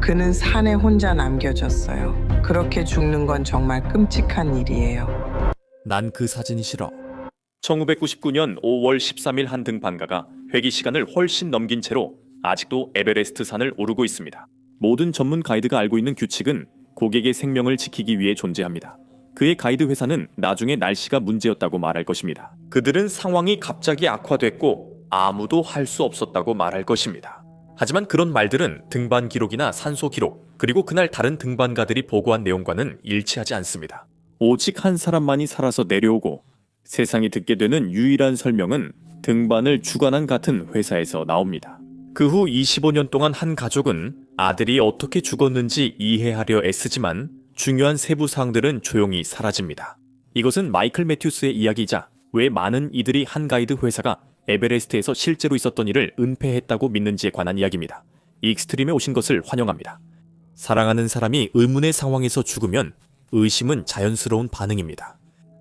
그는 산에 혼자 남겨졌어요. 그렇게 죽는 건 정말 끔찍한 일이에요. 난 그 사진이 싫어. 1999년 5월 13일 한 등반가가 회기 시간을 훨씬 넘긴 채로 아직도 에베레스트 산을 오르고 있습니다. 모든 전문 가이드가 알고 있는 규칙은 고객의 생명을 지키기 위해 존재합니다. 그의 가이드 회사는 나중에 날씨가 문제였다고 말할 것입니다. 그들은 상황이 갑자기 악화됐고 아무도 할 수 없었다고 말할 것입니다. 하지만 그런 말들은 등반 기록이나 산소 기록, 그리고 그날 다른 등반가들이 보고한 내용과는 일치하지 않습니다. 오직 한 사람만이 살아서 내려오고 세상이 듣게 되는 유일한 설명은 등반을 주관한 같은 회사에서 나옵니다. 그 후 25년 동안 한 가족은 아들이 어떻게 죽었는지 이해하려 애쓰지만 중요한 세부 사항들은 조용히 사라집니다. 이것은 마이클 매튜스의 이야기이자 왜 많은 이들이 한 가이드 회사가 에베레스트에서 실제로 있었던 일을 은폐했다고 믿는지에 관한 이야기입니다. 익스트림에 오신 것을 환영합니다. 사랑하는 사람이 의문의 상황에서 죽으면 의심은 자연스러운 반응입니다.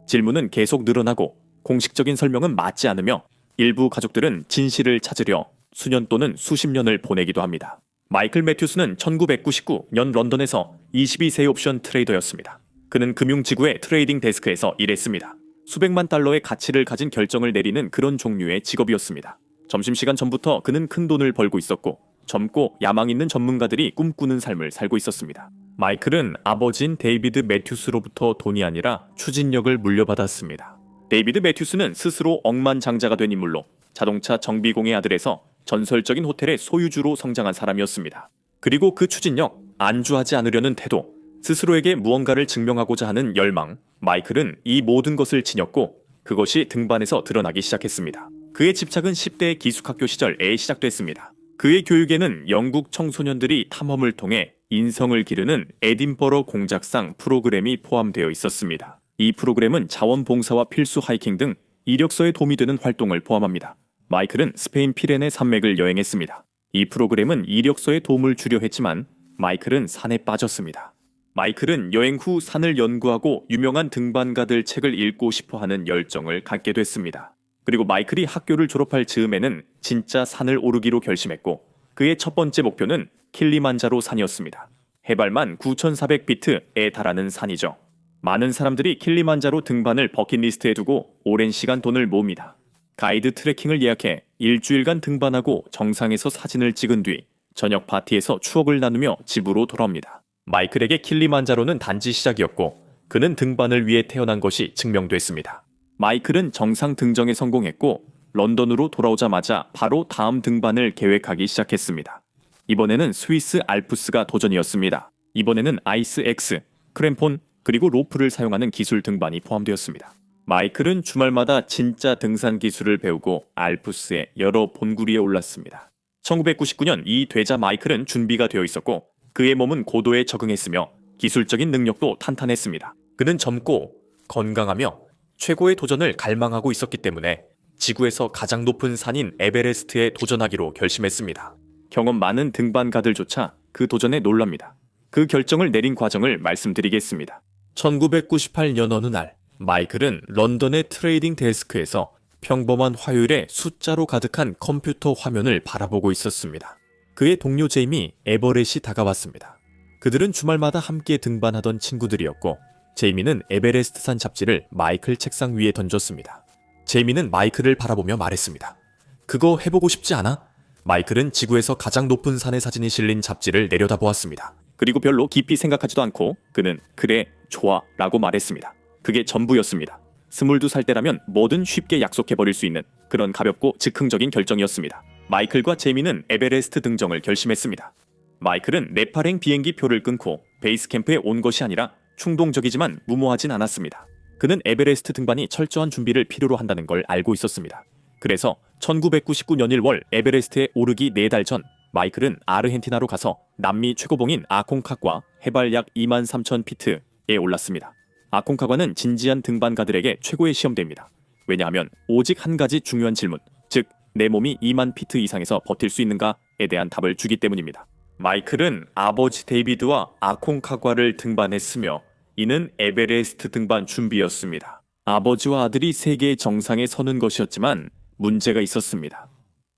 질문은 계속 늘어나고 공식적인 설명은 맞지 않으며 일부 가족들은 진실을 찾으려 수년 또는 수십 년을 보내기도 합니다. 마이클 매튜스는 1999년 런던에서 22세의 옵션 트레이더였습니다. 그는 금융지구의 트레이딩 데스크에서 일했습니다. 수백만 달러의 가치를 가진 결정을 내리는 그런 종류의 직업이었습니다. 점심시간 전부터 그는 큰 돈을 벌고 있었고 젊고 야망 있는 전문가들이 꿈꾸는 삶을 살고 있었습니다. 마이클은 아버지인 데이비드 매튜스로부터 돈이 아니라 추진력을 물려받았습니다. 데이비드 매튜스는 스스로 억만장자가 된 인물로 자동차 정비공의 아들에서 전설적인 호텔의 소유주로 성장한 사람이었습니다. 그리고 그 추진력, 안주하지 않으려는 태도, 스스로에게 무언가를 증명하고자 하는 열망, 마이클은 이 모든 것을 지녔고 그것이 등반에서 드러나기 시작했습니다. 그의 집착은 10대의 기숙학교 시절에 시작됐습니다. 그의 교육에는 영국 청소년들이 탐험을 통해 인성을 기르는 에딘버러 공작상 프로그램이 포함되어 있었습니다. 이 프로그램은 자원봉사와 필수 하이킹 등 이력서에 도움이 되는 활동을 포함합니다. 마이클은 스페인 피레네 산맥을 여행했습니다. 이 프로그램은 이력서에 도움을 주려 했지만 마이클은 산에 빠졌습니다. 마이클은 여행 후 산을 연구하고 유명한 등반가들 책을 읽고 싶어하는 열정을 갖게 됐습니다. 그리고 마이클이 학교를 졸업할 즈음에는 진짜 산을 오르기로 결심했고 그의 첫 번째 목표는 킬리만자로 산이었습니다. 해발만 9,400피트에 달하는 산이죠. 많은 사람들이 킬리만자로 등반을 버킷리스트에 두고 오랜 시간 돈을 모읍니다. 가이드 트레킹을 예약해 일주일간 등반하고 정상에서 사진을 찍은 뒤 저녁 파티에서 추억을 나누며 집으로 돌아옵니다. 마이클에게 킬리만자로는 단지 시작이었고 그는 등반을 위해 태어난 것이 증명됐습니다. 마이클은 정상 등정에 성공했고 런던으로 돌아오자마자 바로 다음 등반을 계획하기 시작했습니다. 이번에는 스위스 알프스가 도전이었습니다. 이번에는 아이스 X, 크램폰, 그리고 로프를 사용하는 기술 등반이 포함되었습니다. 마이클은 주말마다 진짜 등산 기술을 배우고 알프스의 여러 본구리에 올랐습니다. 1999년 이 되자 마이클은 준비가 되어 있었고 그의 몸은 고도에 적응했으며 기술적인 능력도 탄탄했습니다. 그는 젊고 건강하며 최고의 도전을 갈망하고 있었기 때문에 지구에서 가장 높은 산인 에베레스트에 도전하기로 결심했습니다. 경험 많은 등반가들조차 그 도전에 놀랍니다. 그 결정을 내린 과정을 말씀드리겠습니다. 1998년 어느 날 마이클은 런던의 트레이딩 데스크에서 평범한 화요일에 숫자로 가득한 컴퓨터 화면을 바라보고 있었습니다. 그의 동료 제임이 에버렛이 다가왔습니다. 그들은 주말마다 함께 등반하던 친구들이었고 제이미는 에베레스트산 잡지를 마이클 책상 위에 던졌습니다. 제이미는 마이클을 바라보며 말했습니다. 그거 해보고 싶지 않아? 마이클은 지구에서 가장 높은 산의 사진이 실린 잡지를 내려다보았습니다. 그리고 별로 깊이 생각하지도 않고 그는 그래, 좋아 라고 말했습니다. 그게 전부였습니다. 22살 때라면 뭐든 쉽게 약속해버릴 수 있는 그런 가볍고 즉흥적인 결정이었습니다. 마이클과 제이미는 에베레스트 등정을 결심했습니다. 마이클은 네팔행 비행기 표를 끊고 베이스 캠프에 온 것이 아니라 충동적이지만 무모하진 않았습니다. 그는 에베레스트 등반이 철저한 준비를 필요로 한다는 걸 알고 있었습니다. 그래서 1999년 1월 에베레스트에 오르기 4달 전 마이클은 아르헨티나로 가서 남미 최고봉인 아콩카과 해발 약 23,000피트에 올랐습니다. 아콩카과는 진지한 등반가들에게 최고의 시험대입니다. 왜냐하면 오직 한 가지 중요한 질문, 즉 내 몸이 2만 피트 이상에서 버틸 수 있는가에 대한 답을 주기 때문입니다. 마이클은 아버지 데이비드와 아콩카과를 등반했으며 이는 에베레스트 등반 준비였습니다. 아버지와 아들이 세계의 정상에 서는 것이었지만 문제가 있었습니다.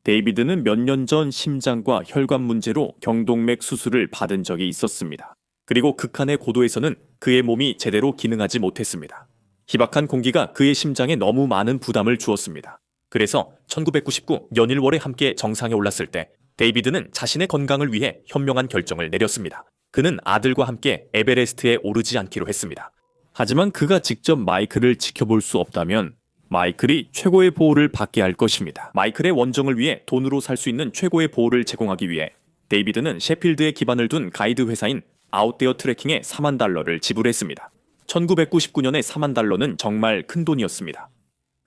데이비드는 몇 년 전 심장과 혈관 문제로 경동맥 수술을 받은 적이 있었습니다. 그리고 극한의 고도에서는 그의 몸이 제대로 기능하지 못했습니다. 희박한 공기가 그의 심장에 너무 많은 부담을 주었습니다. 그래서 1999 연일월에 함께 정상에 올랐을 때 데이비드는 자신의 건강을 위해 현명한 결정을 내렸습니다. 그는 아들과 함께 에베레스트에 오르지 않기로 했습니다. 하지만 그가 직접 마이클을 지켜볼 수 없다면 마이클이 최고의 보호를 받게 할 것입니다. 마이클의 원정을 위해 돈으로 살 수 있는 최고의 보호를 제공하기 위해 데이비드는 셰필드에 기반을 둔 가이드 회사인 아웃데어 트래킹에 $40,000를 지불했습니다. 1999년에 $40,000는 정말 큰 돈이었습니다.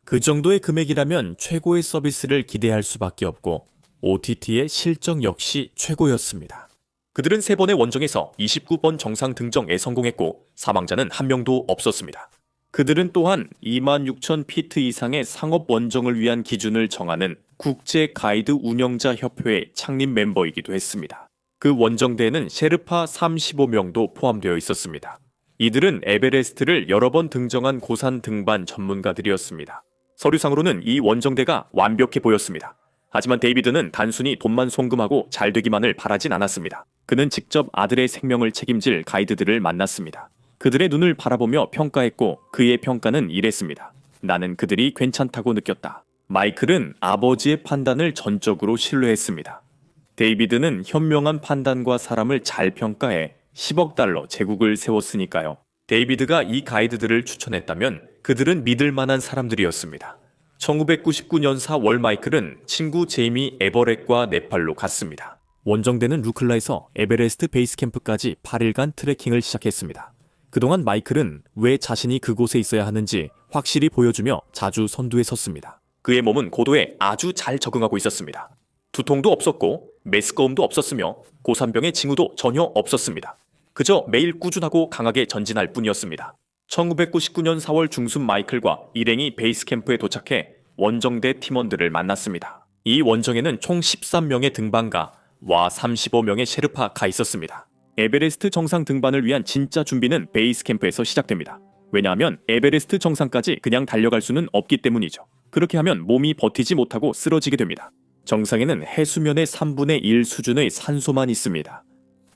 그 정도의 금액이라면 최고의 서비스를 기대할 수밖에 없고 OTT의 실적 역시 최고였습니다. 그들은 3번의 원정에서 29번 정상 등정에 성공했고 사망자는 한 명도 없었습니다. 그들은 또한 26,000피트 이상의 상업 원정을 위한 기준을 정하는 국제 가이드 운영자 협회의 창립 멤버이기도 했습니다. 그 원정대에는 셰르파 35명도 포함되어 있었습니다. 이들은 에베레스트를 여러 번 등정한 고산 등반 전문가들이었습니다. 서류상으로는 이 원정대가 완벽해 보였습니다. 하지만 데이비드는 단순히 돈만 송금하고 잘 되기만을 바라진 않았습니다. 그는 직접 아들의 생명을 책임질 가이드들을 만났습니다. 그들의 눈을 바라보며 평가했고 그의 평가는 이랬습니다. 나는 그들이 괜찮다고 느꼈다. 마이클은 아버지의 판단을 전적으로 신뢰했습니다. 데이비드는 현명한 판단과 사람을 잘 평가해 $10억 제국을 세웠으니까요. 데이비드가 이 가이드들을 추천했다면 그들은 믿을 만한 사람들이었습니다. 1999년 4월 마이클은 친구 제이미 에버렛과 네팔로 갔습니다. 원정대는 루클라에서 에베레스트 베이스 캠프까지 8일간 트레킹을 시작했습니다. 그동안 마이클은 왜 자신이 그곳에 있어야 하는지 확실히 보여주며 자주 선두에 섰습니다. 그의 몸은 고도에 아주 잘 적응하고 있었습니다. 두통도 없었고 메스꺼움도 없었으며 고산병의 징후도 전혀 없었습니다. 그저 매일 꾸준하고 강하게 전진할 뿐이었습니다. 1999년 4월 중순 마이클과 일행이 베이스 캠프에 도착해 원정대 팀원들을 만났습니다. 이 원정에는 총 13명의 등반가와 35명의 셰르파가 있었습니다. 에베레스트 정상 등반을 위한 진짜 준비는 베이스 캠프에서 시작됩니다. 왜냐하면 에베레스트 정상까지 그냥 달려갈 수는 없기 때문이죠. 그렇게 하면 몸이 버티지 못하고 쓰러지게 됩니다. 정상에는 해수면의 3분의 1 수준의 산소만 있습니다.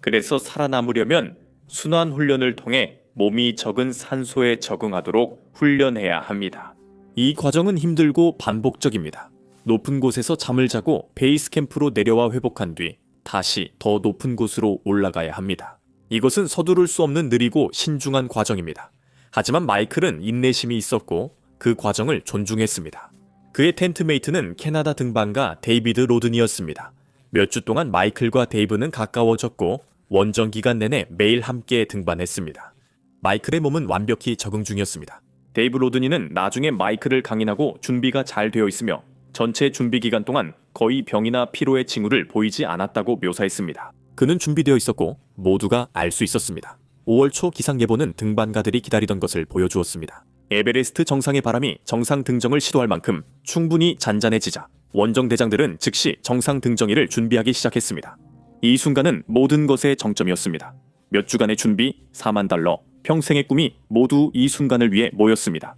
그래서 살아남으려면 순환 훈련을 통해 몸이 적은 산소에 적응하도록 훈련해야 합니다. 이 과정은 힘들고 반복적입니다. 높은 곳에서 잠을 자고 베이스 캠프로 내려와 회복한 뒤 다시 더 높은 곳으로 올라가야 합니다. 이것은 서두를 수 없는 느리고 신중한 과정입니다. 하지만 마이클은 인내심이 있었고 그 과정을 존중했습니다. 그의 텐트메이트는 캐나다 등반가 데이비드 로든이었습니다. 몇 주 동안 마이클과 데이브는 가까워졌고 원정 기간 내내 매일 함께 등반했습니다. 마이클의 몸은 완벽히 적응 중이었습니다. 데이브 로든이는 나중에 마이클을 강인하고 준비가 잘 되어 있으며 전체 준비 기간 동안 거의 병이나 피로의 징후를 보이지 않았다고 묘사했습니다. 그는 준비되어 있었고 모두가 알 수 있었습니다. 5월 초 기상 예보는 등반가들이 기다리던 것을 보여주었습니다. 에베레스트 정상의 바람이 정상 등정을 시도할 만큼 충분히 잔잔해지자 원정 대장들은 즉시 정상 등정일을 준비하기 시작했습니다. 이 순간은 모든 것의 정점이었습니다. 몇 주간의 준비, $40,000, 평생의 꿈이 모두 이 순간을 위해 모였습니다.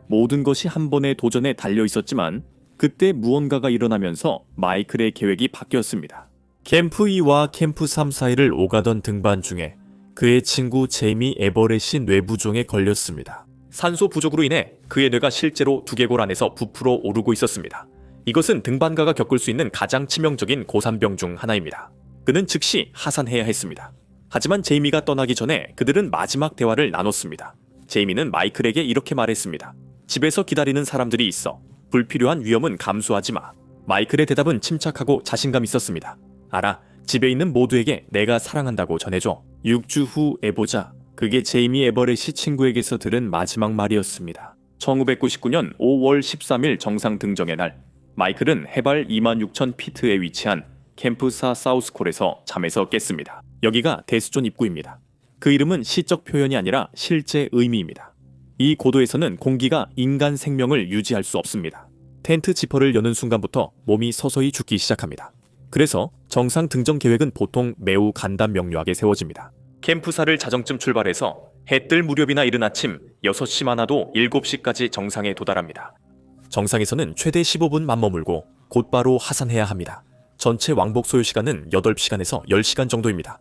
모든 것이 한 번의 도전에 달려 있었지만 그때 무언가가 일어나면서 마이클의 계획이 바뀌었습니다. 캠프 2와 캠프 3 사이를 오가던 등반 중에 그의 친구 제이미 에버렛이 뇌부종에 걸렸습니다. 산소 부족으로 인해 그의 뇌가 실제로 두개골 안에서 부풀어 오르고 있었습니다. 이것은 등반가가 겪을 수 있는 가장 치명적인 고산병 중 하나입니다. 그는 즉시 하산해야 했습니다. 하지만 제이미가 떠나기 전에 그들은 마지막 대화를 나눴습니다. 제이미는 마이클에게 이렇게 말했습니다. 집에서 기다리는 사람들이 있어. 불필요한 위험은 감수하지 마. 마이클의 대답은 침착하고 자신감 있었습니다. 알아. 집에 있는 모두에게 내가 사랑한다고 전해줘. 6주 후에 보자. 그게 제이미 에버렛이 친구에게서 들은 마지막 말이었습니다. 1999년 5월 13일 정상 등정의 날, 마이클은 해발 26,000피트에 위치한 캠프 4 사우스콜에서 잠에서 깼습니다. 여기가 데스존 입구입니다. 그 이름은 시적 표현이 아니라 실제 의미입니다. 이 고도에서는 공기가 인간 생명을 유지할 수 없습니다. 텐트 지퍼를 여는 순간부터 몸이 서서히 죽기 시작합니다. 그래서 정상 등정 계획은 보통 매우 간단 명료하게 세워집니다. 캠프사를 자정쯤 출발해서 해 뜰 무렵이나 이른 아침 6시 많아도 7시까지 정상에 도달합니다. 정상에서는 최대 15분만 머물고 곧바로 하산해야 합니다. 전체 왕복 소요 시간은 8시간에서 10시간 정도입니다.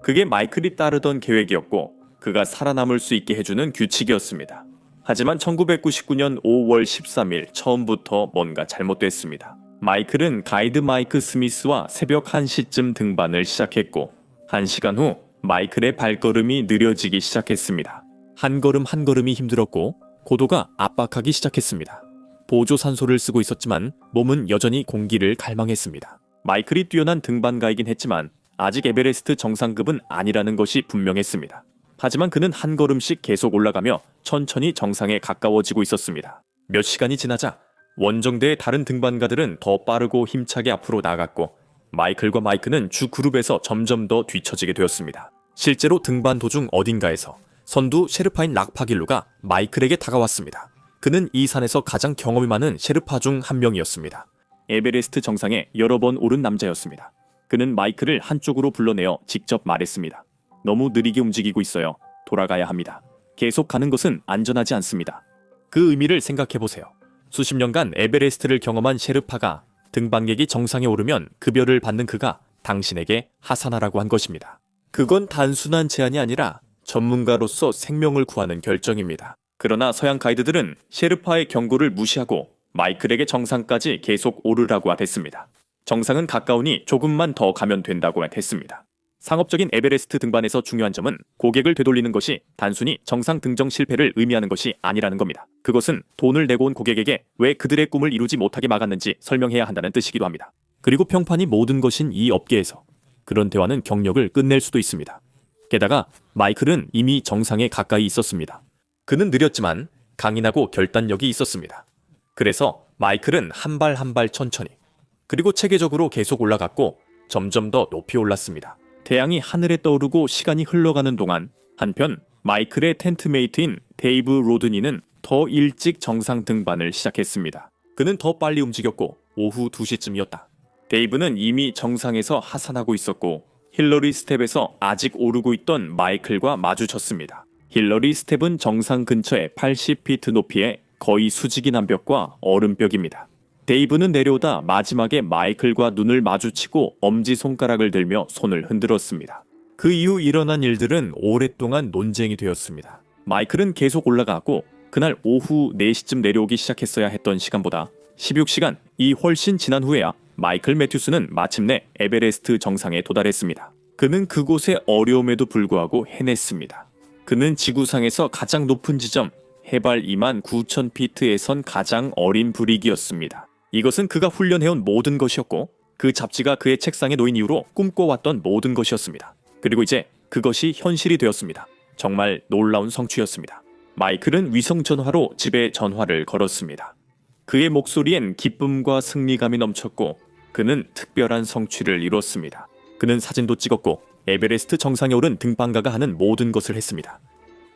그게 마이클이 따르던 계획이었고 그가 살아남을 수 있게 해주는 규칙이었습니다. 하지만 1999년 5월 13일 처음부터 뭔가 잘못됐습니다. 마이클은 가이드 마이크 스미스와 새벽 1시쯤 등반을 시작했고 1시간 후 마이클의 발걸음이 느려지기 시작했습니다. 한 걸음 한 걸음이 힘들었고 고도가 압박하기 시작했습니다. 보조 산소를 쓰고 있었지만 몸은 여전히 공기를 갈망했습니다. 마이클이 뛰어난 등반가이긴 했지만 아직 에베레스트 정상급은 아니라는 것이 분명했습니다. 하지만 그는 한 걸음씩 계속 올라가며 천천히 정상에 가까워지고 있었습니다. 몇 시간이 지나자 원정대의 다른 등반가들은 더 빠르고 힘차게 앞으로 나아갔고 마이클과 마이크는 주 그룹에서 점점 더 뒤처지게 되었습니다. 실제로 등반 도중 어딘가에서 선두 셰르파인 락파길루가 마이클에게 다가왔습니다. 그는 이 산에서 가장 경험이 많은 셰르파 중 한 명이었습니다. 에베레스트 정상에 여러 번 오른 남자였습니다. 그는 마이클을 한쪽으로 불러내어 직접 말했습니다. 너무 느리게 움직이고 있어요. 돌아가야 합니다. 계속 가는 것은 안전하지 않습니다. 그 의미를 생각해보세요. 수십 년간 에베레스트를 경험한 셰르파가 등반객이 정상에 오르면 급여를 받는 그가 당신에게 하산하라고 한 것입니다. 그건 단순한 제안이 아니라 전문가로서 생명을 구하는 결정입니다. 그러나 서양 가이드들은 셰르파의 경고를 무시하고 마이클에게 정상까지 계속 오르라고 했습니다. 정상은 가까우니 조금만 더 가면 된다고 했습니다. 상업적인 에베레스트 등반에서 중요한 점은 고객을 되돌리는 것이 단순히 정상 등정 실패를 의미하는 것이 아니라는 겁니다. 그것은 돈을 내고 온 고객에게 왜 그들의 꿈을 이루지 못하게 막았는지 설명해야 한다는 뜻이기도 합니다. 그리고 평판이 모든 것인 이 업계에서 그런 대화는 경력을 끝낼 수도 있습니다. 게다가 마이클은 이미 정상에 가까이 있었습니다. 그는 느렸지만 강인하고 결단력이 있었습니다. 그래서 마이클은 한 발 한 발 천천히 그리고 체계적으로 계속 올라갔고 점점 더 높이 올랐습니다. 태양이 하늘에 떠오르고 시간이 흘러가는 동안 한편 마이클의 텐트메이트인 데이브 로드니는 더 일찍 정상 등반을 시작했습니다. 그는 더 빨리 움직였고 오후 2시쯤이었다. 데이브는 이미 정상에서 하산하고 있었고 힐러리 스텝에서 아직 오르고 있던 마이클과 마주쳤습니다. 힐러리 스텝은 정상 근처에 80피트 높이의 거의 수직이 난 벽과 얼음벽입니다. 데이브는 내려오다 마지막에 마이클과 눈을 마주치고 엄지손가락을 들며 손을 흔들었습니다. 그 이후 일어난 일들은 오랫동안 논쟁이 되었습니다. 마이클은 계속 올라가고 그날 오후 4시쯤 내려오기 시작했어야 했던 시간보다 16시간이 훨씬 지난 후에야 마이클 매튜스는 마침내 에베레스트 정상에 도달했습니다. 그는 그곳의 어려움에도 불구하고 해냈습니다. 그는 지구상에서 가장 높은 지점 해발 29,000피트에선 가장 어린 브릭이었습니다. 이것은 그가 훈련해온 모든 것이었고 그 잡지가 그의 책상에 놓인 이후로 꿈꿔왔던 모든 것이었습니다. 그리고 이제 그것이 현실이 되었습니다. 정말 놀라운 성취였습니다. 마이클은 위성전화로 집에 전화를 걸었습니다. 그의 목소리엔 기쁨과 승리감이 넘쳤고 그는 특별한 성취를 이뤘습니다. 그는 사진도 찍었고 에베레스트 정상에 오른 등반가가 하는 모든 것을 했습니다.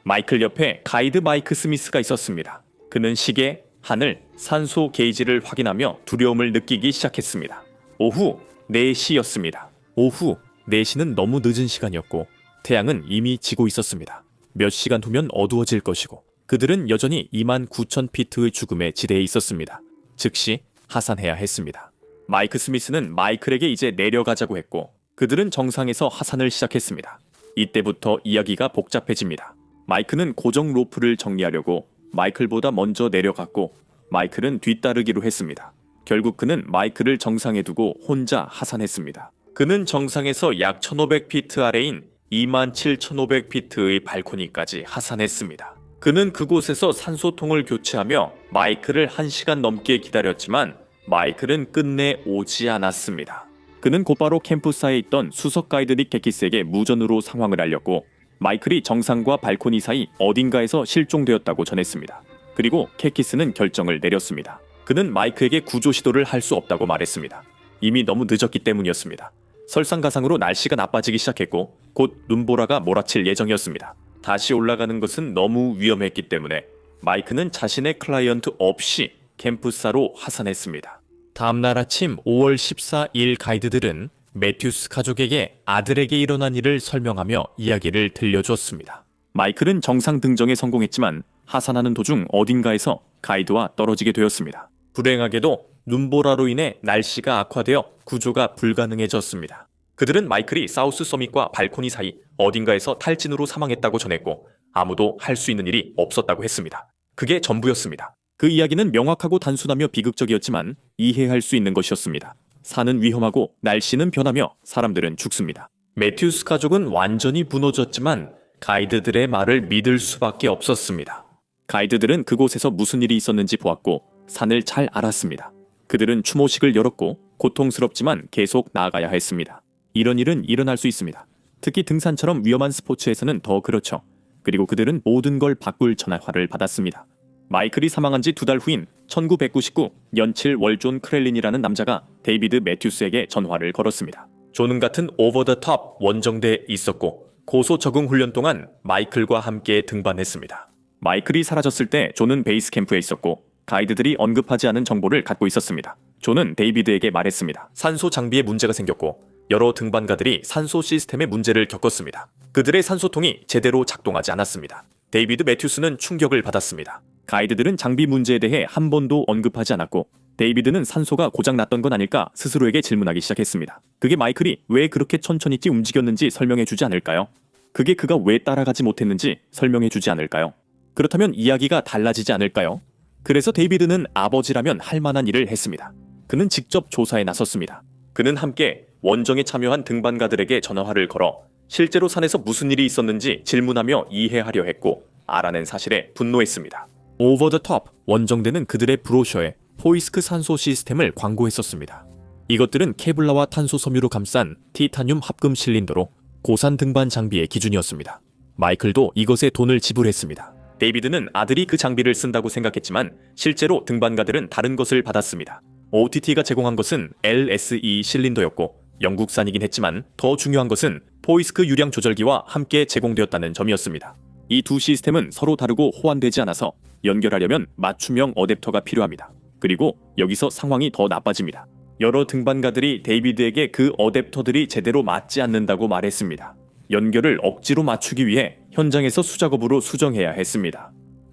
마이클 옆에 가이드 마이크 스미스가 있었습니다. 그는 시계, 하늘, 산소 게이지를 확인하며 두려움을 느끼기 시작했습니다. 오후 4시였습니다. 오후 4시는 너무 늦은 시간이었고 태양은 이미 지고 있었습니다. 몇 시간 후면 어두워질 것이고 그들은 여전히 29,000피트의 죽음에 지대해 있었습니다. 즉시 하산해야 했습니다. 마이크 스미스는 마이클에게 이제 내려가자고 했고 그들은 정상에서 하산을 시작했습니다. 이때부터 이야기가 복잡해집니다. 마이크는 고정 로프를 정리하려고 마이클보다 먼저 내려갔고 마이클은 뒤따르기로 했습니다. 결국 그는 마이클을 정상에 두고 혼자 하산했습니다. 그는 정상에서 약 1,500피트 아래인 27,500피트의 발코니까지 하산했습니다. 그는 그곳에서 산소통을 교체하며 마이클을 1시간 넘게 기다렸지만 마이클은 끝내 오지 않았습니다. 그는 곧바로 캠프사에 있던 수석 가이드 닉 게키스에게 무전으로 상황을 알렸고 마이클이 정상과 발코니 사이 어딘가에서 실종되었다고 전했습니다. 그리고 케키스는 결정을 내렸습니다. 그는 마이크에게 구조 시도를 할 수 없다고 말했습니다. 이미 너무 늦었기 때문이었습니다. 설상가상으로 날씨가 나빠지기 시작했고 곧 눈보라가 몰아칠 예정이었습니다. 다시 올라가는 것은 너무 위험했기 때문에 마이크는 자신의 클라이언트 없이 캠프사로 하산했습니다. 다음날 아침 5월 14일 가이드들은 매튜스 가족에게 아들에게 일어난 일을 설명하며 이야기를 들려주었습니다. 마이클은 정상 등정에 성공했지만 하산하는 도중 어딘가에서 가이드와 떨어지게 되었습니다. 불행하게도 눈보라로 인해 날씨가 악화되어 구조가 불가능해졌습니다. 그들은 마이클이 사우스 서밋과 발코니 사이 어딘가에서 탈진으로 사망했다고 전했고 아무도 할 수 있는 일이 없었다고 했습니다. 그게 전부였습니다. 그 이야기는 명확하고 단순하며 비극적이었지만 이해할 수 있는 것이었습니다. 산은 위험하고 날씨는 변하며 사람들은 죽습니다. 매튜스 가족은 완전히 무너졌지만 가이드들의 말을 믿을 수밖에 없었습니다. 가이드들은 그곳에서 무슨 일이 있었는지 보았고 산을 잘 알았습니다. 그들은 추모식을 열었고 고통스럽지만 계속 나아가야 했습니다. 이런 일은 일어날 수 있습니다. 특히 등산처럼 위험한 스포츠에서는 더 그렇죠. 그리고 그들은 모든 걸 바꿀 전화를 받았습니다. 마이클이 사망한 지 2달 후인 1999 연칠 월존 크렐린이라는 남자가 데이비드 매튜스에게 전화를 걸었습니다. 존은 같은 오버 더 톱 원정대에 있었고 고소 적응 훈련 동안 마이클과 함께 등반했습니다. 마이클이 사라졌을 때 존은 베이스 캠프에 있었고 가이드들이 언급하지 않은 정보를 갖고 있었습니다. 존은 데이비드에게 말했습니다. 산소 장비에 문제가 생겼고 여러 등반가들이 산소 시스템에 문제를 겪었습니다. 그들의 산소통이 제대로 작동하지 않았습니다. 데이비드 매튜스는 충격을 받았습니다. 가이드들은 장비 문제에 대해 한 번도 언급하지 않았고 데이비드는 산소가 고장났던 건 아닐까 스스로에게 질문하기 시작했습니다. 그게 마이클이 왜 그렇게 천천히 움직였는지 설명해 주지 않을까요? 그게 그가 왜 따라가지 못했는지 설명해 주지 않을까요? 그렇다면 이야기가 달라지지 않을까요? 그래서 데이비드는 아버지라면 할 만한 일을 했습니다. 그는 직접 조사에 나섰습니다. 그는 함께 원정에 참여한 등반가들에게 전화를 걸어 실제로 산에서 무슨 일이 있었는지 질문하며 이해하려 했고 알아낸 사실에 분노했습니다. 오버 더 톱 원정대는 그들의 브로셔에 포이스크 산소 시스템을 광고했었습니다. 이것들은 케블라와 탄소 섬유로 감싼 티타늄 합금 실린더로 고산 등반 장비의 기준이었습니다. 마이클도 이것에 돈을 지불했습니다. 데이비드는 아들이 그 장비를 쓴다고 생각했지만 실제로 등반가들은 다른 것을 받았습니다. OTT가 제공한 것은 LSE 실린더였고 영국산이긴 했지만 더 중요한 것은 포이스크 유량 조절기와 함께 제공되었다는 점이었습니다. 이 두 시스템은 서로 다르고 호환되지 않아서 연결하려면 맞춤형 어댑터가 필요합니다. 그리고 여기서 상황이 더 나빠집니다. 여러 등반가들이 데이비드에게 그 어댑터들이 제대로 맞지 않는다고 말했습니다. 연결을 억지로 맞추기 위해 현장에서 수작업으로 수정해야 했습니다.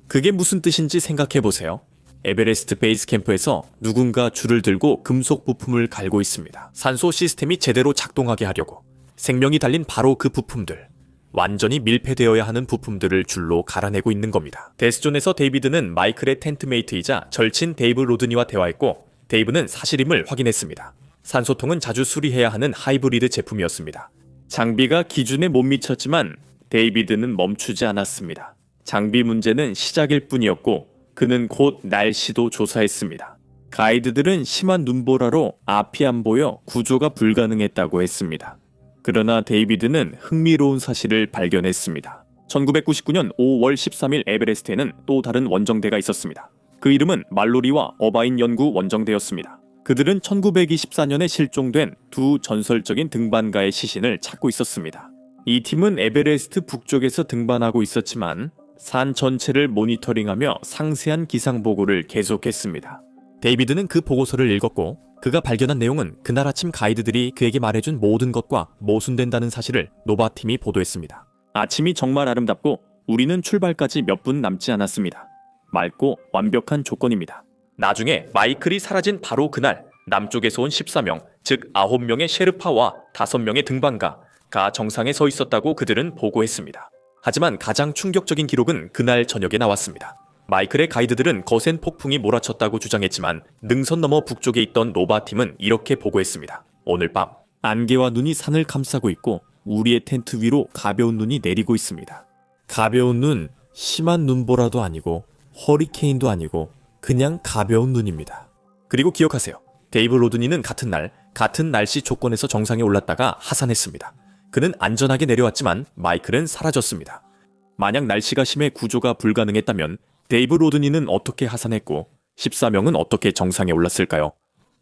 그게 무슨 뜻인지 생각해보세요. 에베레스트 베이스 캠프에서 누군가 줄을 들고 금속 부품을 갈고 있습니다. 산소 시스템이 제대로 작동하게 하려고 생명이 달린 바로 그 부품들, 완전히 밀폐되어야 하는 부품들을 줄로 갈아내고 있는 겁니다. 데스존에서 데이비드는 마이클의 텐트메이트이자 절친 데이브 로드니와 대화했고 데이브는 사실임을 확인했습니다. 산소통은 자주 수리해야 하는 하이브리드 제품이었습니다. 장비가 기준에 못 미쳤지만 데이비드는 멈추지 않았습니다. 장비 문제는 시작일 뿐이었고 그는 곧 날씨도 조사했습니다. 가이드들은 심한 눈보라로 앞이 안 보여 구조가 불가능했다고 했습니다. 그러나 데이비드는 흥미로운 사실을 발견했습니다. 1999년 5월 13일 에베레스트에는 또 다른 원정대가 있었습니다. 그 이름은 말로리와 어바인 연구 원정대였습니다. 그들은 1924년에 실종된 두 전설적인 등반가의 시신을 찾고 있었습니다. 이 팀은 에베레스트 북쪽에서 등반하고 있었지만 산 전체를 모니터링하며 상세한 기상 보고를 계속했습니다. 데이비드는 그 보고서를 읽었고 그가 발견한 내용은 그날 아침 가이드들이 그에게 말해준 모든 것과 모순된다는 사실을 노바팀이 보도했습니다. 아침이 정말 아름답고 우리는 출발까지 몇 분 남지 않았습니다. 맑고 완벽한 조건입니다. 나중에 마이클이 사라진 바로 그날 남쪽에서 온 14명, 즉 9명의 셰르파와 5명의 등반가가 정상에 서 있었다고 그들은 보고했습니다. 하지만 가장 충격적인 기록은 그날 저녁에 나왔습니다. 마이클의 가이드들은 거센 폭풍이 몰아쳤다고 주장했지만 능선 너머 북쪽에 있던 노바팀은 이렇게 보고했습니다. 오늘 밤 안개와 눈이 산을 감싸고 있고 우리의 텐트 위로 가벼운 눈이 내리고 있습니다. 가벼운 눈, 심한 눈보라도 아니고 허리케인도 아니고 그냥 가벼운 눈입니다. 그리고 기억하세요. 데이브 로드니는 같은 날 같은 날씨 조건에서 정상에 올랐다가 하산했습니다. 그는 안전하게 내려왔지만 마이클은 사라졌습니다. 만약 날씨가 심해 구조가 불가능했다면 데이브 로드니는 어떻게 하산했고 14명은 어떻게 정상에 올랐을까요?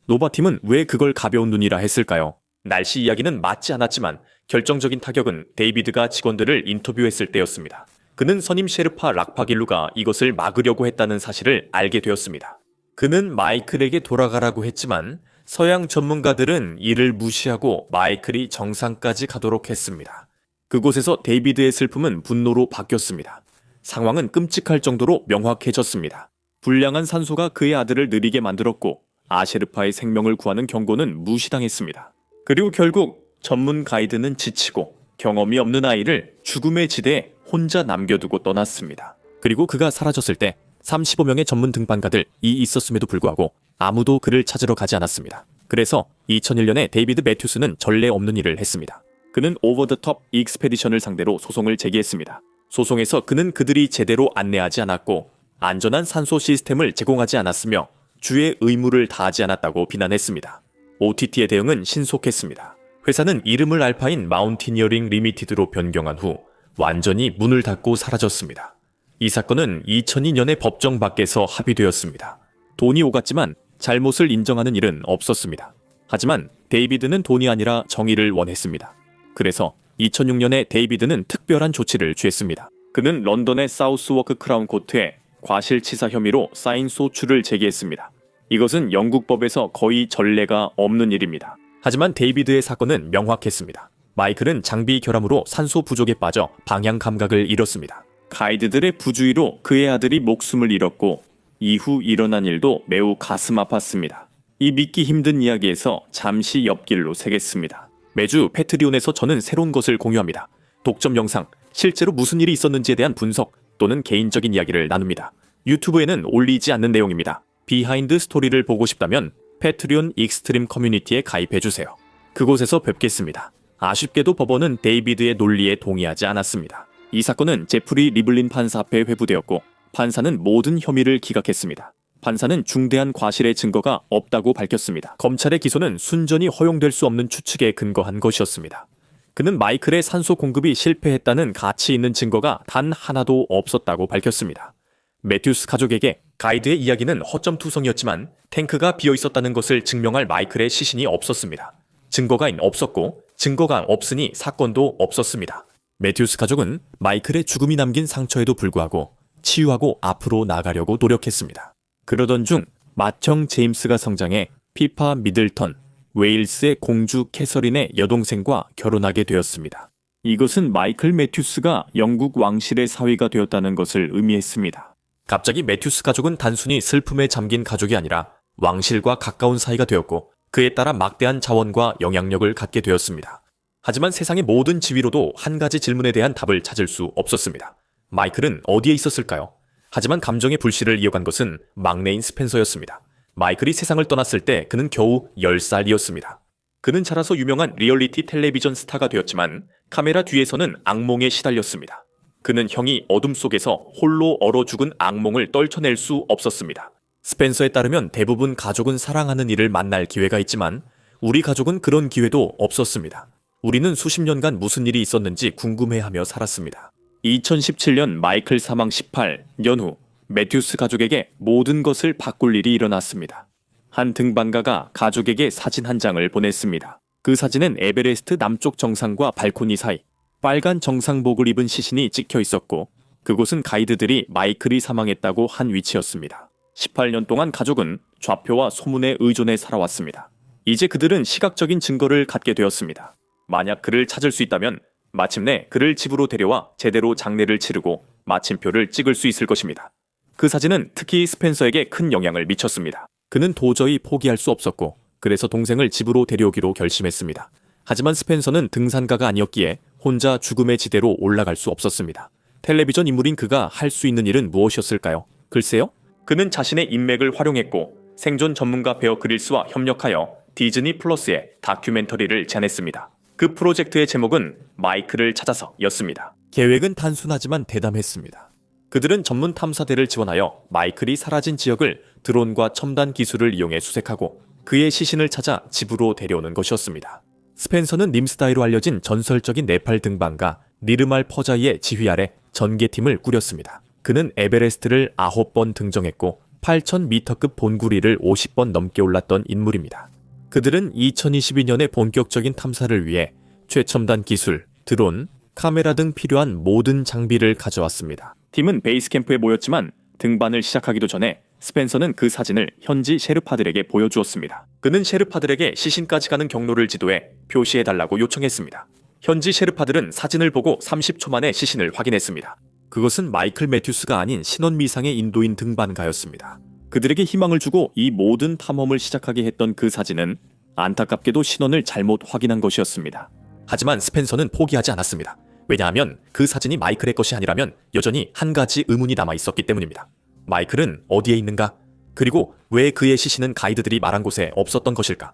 노바팀은 왜 그걸 가벼운 눈이라 했을까요? 날씨 이야기는 맞지 않았지만 결정적인 타격은 데이비드가 직원들을 인터뷰했을 때였습니다. 그는 선임 셰르파 락파길루가 이것을 막으려고 했다는 사실을 알게 되었습니다. 그는 마이클에게 돌아가라고 했지만 서양 전문가들은 이를 무시하고 마이클이 정상까지 가도록 했습니다. 그곳에서 데이비드의 슬픔은 분노로 바뀌었습니다. 상황은 끔찍할 정도로 명확해졌습니다. 불량한 산소가 그의 아들을 느리게 만들었고 아셰르파의 생명을 구하는 경고는 무시당했습니다. 그리고 결국 전문 가이드는 지치고 경험이 없는 아이를 죽음의 지대에 혼자 남겨두고 떠났습니다. 그리고 그가 사라졌을 때 35명의 전문 등반가들이 있었음에도 불구하고 아무도 그를 찾으러 가지 않았습니다. 그래서 2001년에 데이비드 매튜스는 전례 없는 일을 했습니다. 그는 오버 더 톱 익스페디션을 상대로 소송을 제기했습니다. 소송에서 그는 그들이 제대로 안내하지 않았고 안전한 산소 시스템을 제공하지 않았으며 주의 의무를 다하지 않았다고 비난했습니다. OTT의 대응은 신속했습니다. 회사는 이름을 알파인 마운티니어링 리미티드로 변경한 후 완전히 문을 닫고 사라졌습니다. 이 사건은 2002년에 법정 밖에서 합의되었습니다. 돈이 오갔지만 잘못을 인정하는 일은 없었습니다. 하지만 데이비드는 돈이 아니라 정의를 원했습니다. 그래서 2006년에 데이비드는 특별한 조치를 취했습니다. 그는 런던의 사우스워크 크라운 코트에 과실치사 혐의로 쌓인 소추를 제기했습니다. 이것은 영국 법에서 거의 전례가 없는 일입니다. 하지만 데이비드의 사건은 명확했습니다. 마이클은 장비 결함으로 산소 부족에 빠져 방향 감각을 잃었습니다. 가이드들의 부주의로 그의 아들이 목숨을 잃었고 이후 일어난 일도 매우 가슴 아팠습니다. 이 믿기 힘든 이야기에서 잠시 옆길로 새겠습니다. 매주 패트리온에서 저는 새로운 것을 공유합니다. 독점 영상, 실제로 무슨 일이 있었는지에 대한 분석 또는 개인적인 이야기를 나눕니다. 유튜브에는 올리지 않는 내용입니다. 비하인드 스토리를 보고 싶다면 패트리온 익스트림 커뮤니티에 가입해주세요. 그곳에서 뵙겠습니다. 아쉽게도 법원은 데이비드의 논리에 동의하지 않았습니다. 이 사건은 제프리 리블린 판사 앞에 회부되었고 판사는 모든 혐의를 기각했습니다. 판사는 중대한 과실의 증거가 없다고 밝혔습니다. 검찰의 기소는 순전히 허용될 수 없는 추측에 근거한 것이었습니다. 그는 마이클의 산소 공급이 실패했다는 가치 있는 증거가 단 하나도 없었다고 밝혔습니다. 매튜스 가족에게 가이드의 이야기는 허점투성이었지만 탱크가 비어 있었다는 것을 증명할 마이클의 시신이 없었습니다. 증거가 없었고 증거가 없으니 사건도 없었습니다. 매튜스 가족은 마이클의 죽음이 남긴 상처에도 불구하고 치유하고 앞으로 나가려고 노력했습니다. 그러던 중 맏형 제임스가 성장해 피파 미들턴, 웨일스의 공주 캐서린의 여동생과 결혼하게 되었습니다. 이것은 마이클 매튜스가 영국 왕실의 사위가 되었다는 것을 의미했습니다. 갑자기 매튜스 가족은 단순히 슬픔에 잠긴 가족이 아니라 왕실과 가까운 사이가 되었고 그에 따라 막대한 자원과 영향력을 갖게 되었습니다. 하지만 세상의 모든 지위로도 한 가지 질문에 대한 답을 찾을 수 없었습니다. 마이클은 어디에 있었을까요? 하지만 감정의 불씨를 이어간 것은 막내인 스펜서였습니다. 마이클이 세상을 떠났을 때 그는 겨우 10살이었습니다. 그는 자라서 유명한 리얼리티 텔레비전 스타가 되었지만 카메라 뒤에서는 악몽에 시달렸습니다. 그는 형이 어둠 속에서 홀로 얼어 죽은 악몽을 떨쳐낼 수 없었습니다. 스펜서에 따르면 대부분 가족은 사랑하는 이를 만날 기회가 있지만 우리 가족은 그런 기회도 없었습니다. 우리는 수십 년간 무슨 일이 있었는지 궁금해하며 살았습니다. 2017년 마이클 사망 18년 후 매튜스 가족에게 모든 것을 바꿀 일이 일어났습니다. 한 등반가가 가족에게 사진 한 장을 보냈습니다. 그 사진은 에베레스트 남쪽 정상과 발코니 사이 빨간 정상복을 입은 시신이 찍혀 있었고 그곳은 가이드들이 마이클이 사망했다고 한 위치였습니다. 18년 동안 가족은 좌표와 소문에 의존해 살아왔습니다. 이제 그들은 시각적인 증거를 갖게 되었습니다. 만약 그를 찾을 수 있다면 마침내 그를 집으로 데려와 제대로 장례를 치르고 마침표를 찍을 수 있을 것입니다. 그 사진은 특히 스펜서에게 큰 영향을 미쳤습니다. 그는 도저히 포기할 수 없었고 그래서 동생을 집으로 데려오기로 결심했습니다. 하지만 스펜서는 등산가가 아니었기에 혼자 죽음의 지대로 올라갈 수 없었습니다. 텔레비전 인물인 그가 할 수 있는 일은 무엇이었을까요? 글쎄요. 그는 자신의 인맥을 활용했고 생존 전문가 베어 그릴스와 협력하여 디즈니 플러스에 다큐멘터리를 제안했습니다. 그 프로젝트의 제목은 마이클을 찾아서였습니다. 계획은 단순하지만 대담했습니다. 그들은 전문 탐사대를 지원하여 마이클이 사라진 지역을 드론과 첨단 기술을 이용해 수색하고 그의 시신을 찾아 집으로 데려오는 것이었습니다. 스펜서는 님스다이로 알려진 전설적인 네팔 등반가 니르말 퍼자이의 지휘 아래 전개팀을 꾸렸습니다. 그는 에베레스트를 9번 등정했고 8,000m급 본구리를 50번 넘게 올랐던 인물입니다. 그들은 2022년에 본격적인 탐사를 위해 최첨단 기술, 드론, 카메라 등 필요한 모든 장비를 가져왔습니다. 팀은 베이스 캠프에 모였지만 등반을 시작하기도 전에 스펜서는 그 사진을 현지 셰르파들에게 보여주었습니다. 그는 셰르파들에게 시신까지 가는 경로를 지도해 표시해달라고 요청했습니다. 현지 셰르파들은 사진을 보고 30초 만에 시신을 확인했습니다. 그것은 마이클 매튜스가 아닌 신원미상의 인도인 등반가였습니다. 그들에게 희망을 주고 이 모든 탐험을 시작하게 했던 그 사진은 안타깝게도 신원을 잘못 확인한 것이었습니다. 하지만 스펜서는 포기하지 않았습니다. 왜냐하면 그 사진이 마이클의 것이 아니라면 여전히 한 가지 의문이 남아 있었기 때문입니다. 마이클은 어디에 있는가? 그리고 왜 그의 시신은 가이드들이 말한 곳에 없었던 것일까?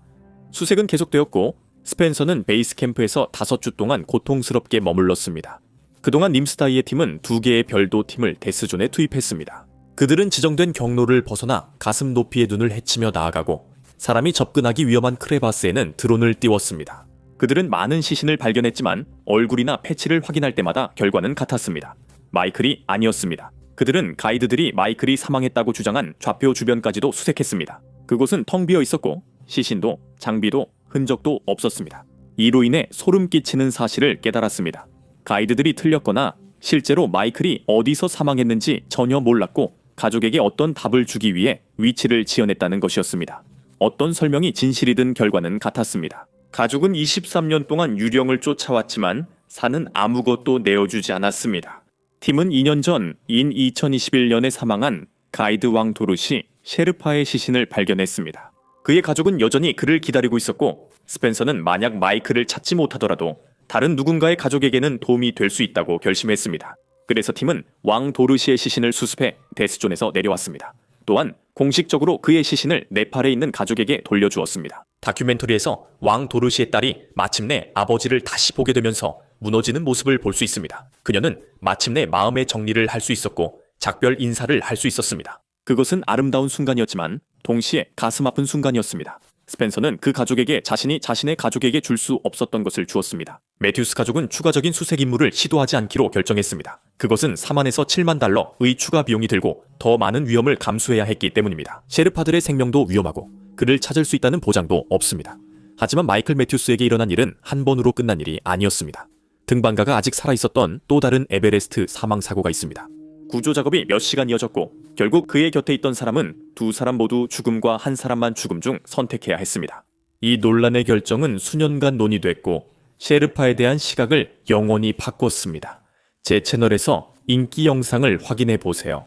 수색은 계속되었고 스펜서는 베이스 캠프에서 5주 동안 고통스럽게 머물렀습니다. 그동안 님스다이의 팀은 2개의 별도 팀을 데스존에 투입했습니다. 그들은 지정된 경로를 벗어나 가슴 높이의 눈을 헤치며 나아가고 사람이 접근하기 위험한 크레바스에는 드론을 띄웠습니다. 그들은 많은 시신을 발견했지만 얼굴이나 패치를 확인할 때마다 결과는 같았습니다. 마이클이 아니었습니다. 그들은 가이드들이 마이클이 사망했다고 주장한 좌표 주변까지도 수색했습니다. 그곳은 텅 비어 있었고 시신도 장비도 흔적도 없었습니다. 이로 인해 소름 끼치는 사실을 깨달았습니다. 가이드들이 틀렸거나 실제로 마이클이 어디서 사망했는지 전혀 몰랐고 가족에게 어떤 답을 주기 위해 위치를 지어냈다는 것이었습니다. 어떤 설명이 진실이든 결과는 같았습니다. 가족은 23년 동안 유령을 쫓아왔지만 산은 아무것도 내어주지 않았습니다. 팀은 2년 전인 2021년에 사망한 가이드 왕 도르시 셰르파의 시신을 발견했습니다. 그의 가족은 여전히 그를 기다리고 있었고 스펜서는 만약 마이클을 찾지 못하더라도 다른 누군가의 가족에게는 도움이 될 수 있다고 결심했습니다. 그래서 팀은 왕 도르시의 시신을 수습해 데스존에서 내려왔습니다. 또한 공식적으로 그의 시신을 네팔에 있는 가족에게 돌려주었습니다. 다큐멘터리에서 왕 도르시의 딸이 마침내 아버지를 다시 보게 되면서 무너지는 모습을 볼 수 있습니다. 그녀는 마침내 마음의 정리를 할 수 있었고 작별 인사를 할 수 있었습니다. 그것은 아름다운 순간이었지만 동시에 가슴 아픈 순간이었습니다. 스펜서는 그 가족에게 자신이 자신의 가족에게 줄 수 없었던 것을 주었습니다. 매튜스 가족은 추가적인 수색 임무를 시도하지 않기로 결정했습니다. 그것은 4만에서 7만 달러의 추가 비용이 들고 더 많은 위험을 감수해야 했기 때문입니다. 셰르파들의 생명도 위험하고 그를 찾을 수 있다는 보장도 없습니다. 하지만 마이클 매튜스에게 일어난 일은 한 번으로 끝난 일이 아니었습니다. 등반가가 아직 살아있었던 또 다른 에베레스트 사망사고가 있습니다. 구조 작업이 몇 시간 이어졌고 결국 그의 곁에 있던 사람은 2사람 모두 죽음과 한 사람만 죽음 중 선택해야 했습니다. 이 논란의 결정은 수년간 논의됐고 셰르파에 대한 시각을 영원히 바꿨습니다. 제 채널에서 인기 영상을 확인해 보세요.